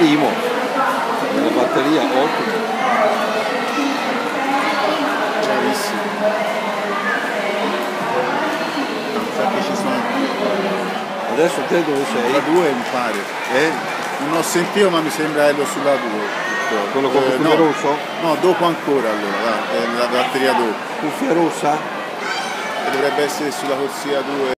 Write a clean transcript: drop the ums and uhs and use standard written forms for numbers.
primo nella batteria, ottimo. Bravissimo. Sa che ci sono Adesso te dove sei? la 2 mi pare. Non ho sentito ma mi sembra Elio sulla 2. Quello con cuffia rosso? No, dopo ancora allora, la batteria dopo. Cuffia rossa? E dovrebbe essere sulla corsia 2.